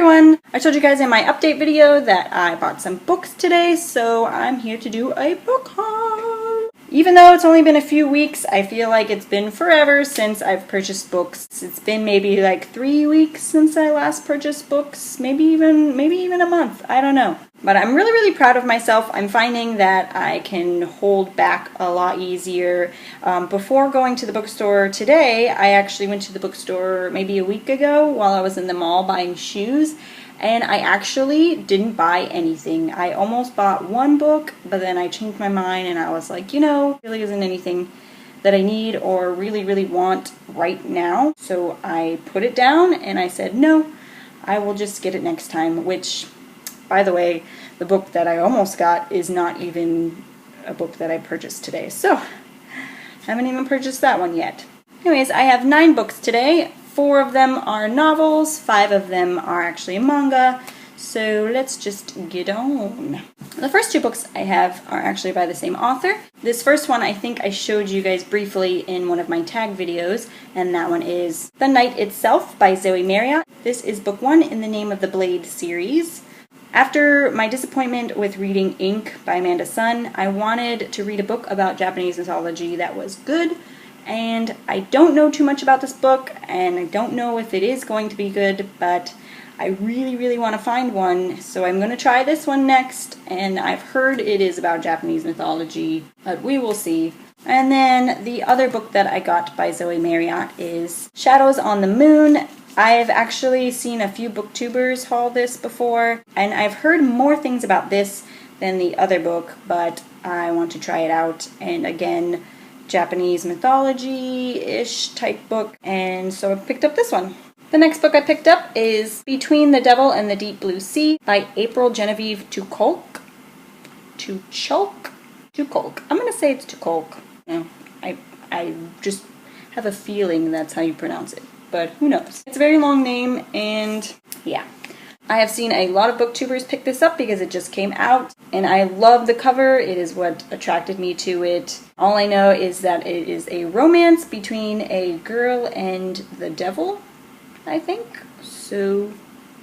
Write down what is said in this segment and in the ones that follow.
everyone! I told you guys in my update video that I bought some books today, so I'm here to do a book haul. Even though it's only been a few weeks, I feel like it's been forever since I've purchased books. It's been maybe like 3 weeks since I last purchased books, maybe even a month, I don't know. But I'm really proud of myself. I'm finding that I can hold back a lot easier. Before going to the bookstore today, I actually went to the bookstore maybe a week ago while I was in the mall buying shoes, and I actually didn't buy anything. I almost bought one book, but then I changed my mind and I was like, really isn't anything that I need or really want right now. So I put it down and I said, no, I will just get it next time, which, by the way, the book that I almost got is not even a book that I purchased today. So, haven't even purchased that one yet. Anyways, I have 9 books today. 4 of them are novels, 5 of them are actually manga. So let's just get on. The first 2 books I have are actually by the same author. This first one I think I showed you guys briefly in one of my tag videos, and that one is The Night Itself by Zoe Marriott. This is book 1 in the Name of the Blade series. After my disappointment with reading Ink by Amanda Sun, I wanted to read a book about Japanese mythology that was good, and I don't know too much about this book, and I don't know if it is going to be good, but I really want to find one, so I'm going to try this one next, and I've heard it is about Japanese mythology, but we will see. And then the other book that I got by Zoe Marriott is Shadows on the Moon. I've actually seen a few booktubers haul this before, and I've heard more things about this than the other book, but I want to try it out. And again, Japanese mythology-ish type book, and so I picked up this one. The next book I picked up is Between the Devil and the Deep Blue Sea by April Genevieve Tucolk. I'm going to say it's Tucolk. I just have a feeling that's how you pronounce it, but who knows. It's a very long name, and yeah. I have seen a lot of booktubers pick this up because it just came out, and I love the cover. It is what attracted me to it. All I know is that it is a romance between a girl and the devil, I think. So,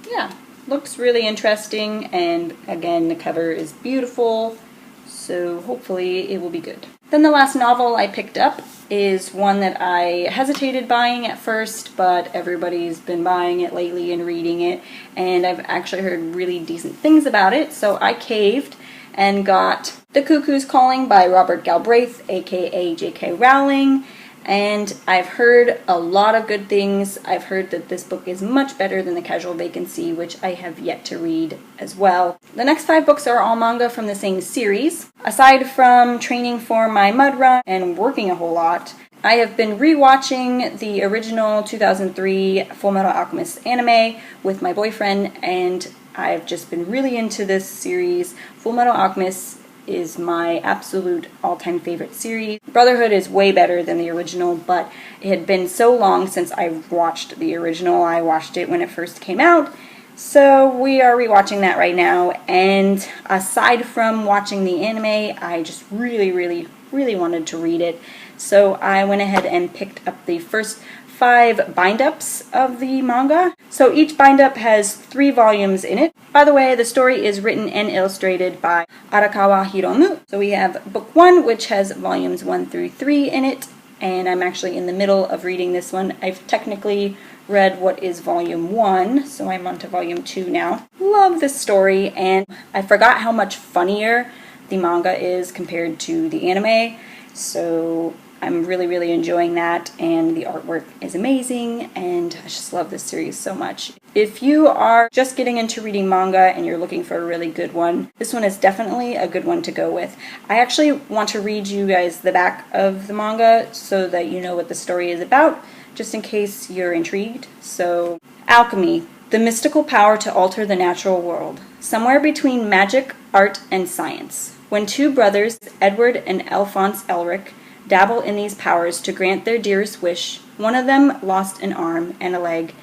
yeah, looks really interesting, and again, the cover is beautiful, so hopefully it will be good. Then the last novel I picked up is one that I hesitated buying at first, but everybody's been buying it lately and reading it, and I've actually heard really decent things about it, so I caved and got The Cuckoo's Calling by Robert Galbraith, aka J.K. Rowling, and I've heard a lot of good things. I've heard that this book is much better than The Casual Vacancy, which I have yet to read as well. The next 5 books are all manga from the same series. Aside from training for my mud run and working a whole lot, I have been rewatching the original 2003 Fullmetal Alchemist anime with my boyfriend, and I've just been really into this series. Fullmetal Alchemist is my absolute all-time favorite series. Brotherhood is way better than the original, but it had been so long since I've watched the original. I watched it when it first came out, so we are rewatching that right now, and aside from watching the anime, I just really wanted to read it, so I went ahead and picked up the first 5 bind-ups of the manga. So each bind-up has 3 volumes in it. By the way, the story is written and illustrated by Arakawa Hiromu. So we have book 1, which has volumes 1 through 3 in it, and I'm actually in the middle of reading this one. I've technically read what is volume 1, so I'm on to volume 2 now. Love this story, and I forgot how much funnier the manga is compared to the anime, so I'm really enjoying that, and the artwork is amazing, and I just love this series so much. If you are just getting into reading manga and you're looking for a really good one, this one is definitely a good one to go with. I actually want to read you guys the back of the manga so that you know what the story is about, just in case you're intrigued. So, alchemy, the mystical power to alter the natural world, somewhere between magic, art, and science. When 2 brothers, Edward and Alphonse Elric, dabble in these powers to grant their dearest wish, one of them lost an arm and a leg,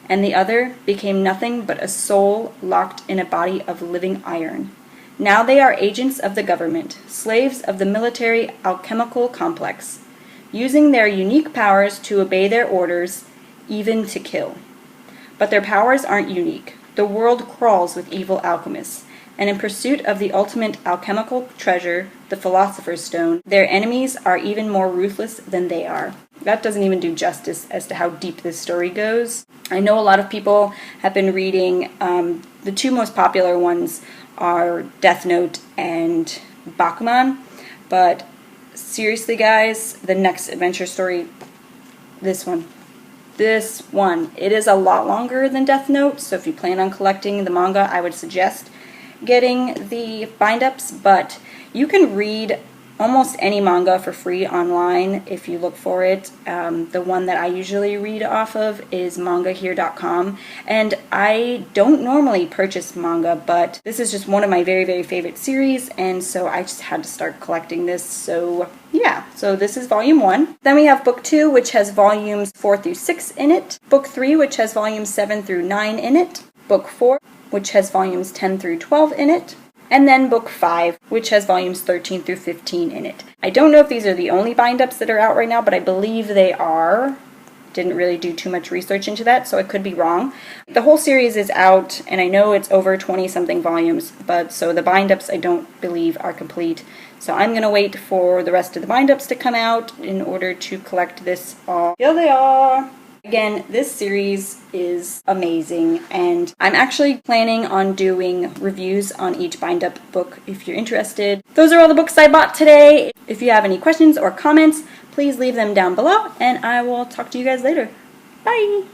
and the other became nothing but a soul locked in a body of living iron. Now they are agents of the government, slaves of the military alchemical complex, using their unique powers to obey their orders, even to kill. But their powers aren't unique. the world crawls with evil alchemists, and in pursuit of the ultimate alchemical treasure, the Philosopher's Stone, their enemies are even more ruthless than they are. That doesn't even do justice as to how deep this story goes. I know a lot of people have been reading, the two most popular ones are Death Note and Bakuman, but seriously guys, the next adventure story, this one, it is a lot longer than Death Note, so if you plan on collecting the manga, I would suggest getting the bind-ups, but you can read almost any manga for free online if you look for it. The one that I usually read off of is mangahere.com, and I don't normally purchase manga, but this is just one of my very, very favorite series, and so I just had to start collecting this. So yeah, so this is volume 1. Then we have book 2, which has volumes 4 through 6 in it. Book 3, which has volumes 7 through 9 in it. Book 4, which has volumes 10 through 12 in it. And then book 5, which has volumes 13 through 15 in it. I don't know if these are the only bind-ups that are out right now, but I believe they are. Didn't really do too much research into that, so I could be wrong. The whole series is out, and I know it's over 20-something volumes, but so the bind-ups I don't believe are complete. So I'm going to wait for the rest of the bind-ups to come out in order to collect this all. Here they are! Again, this series is amazing, and I'm actually planning on doing reviews on each bind-up book if you're interested. Those are all the books I bought today. If you have any questions or comments, please leave them down below, and I will talk to you guys later. Bye!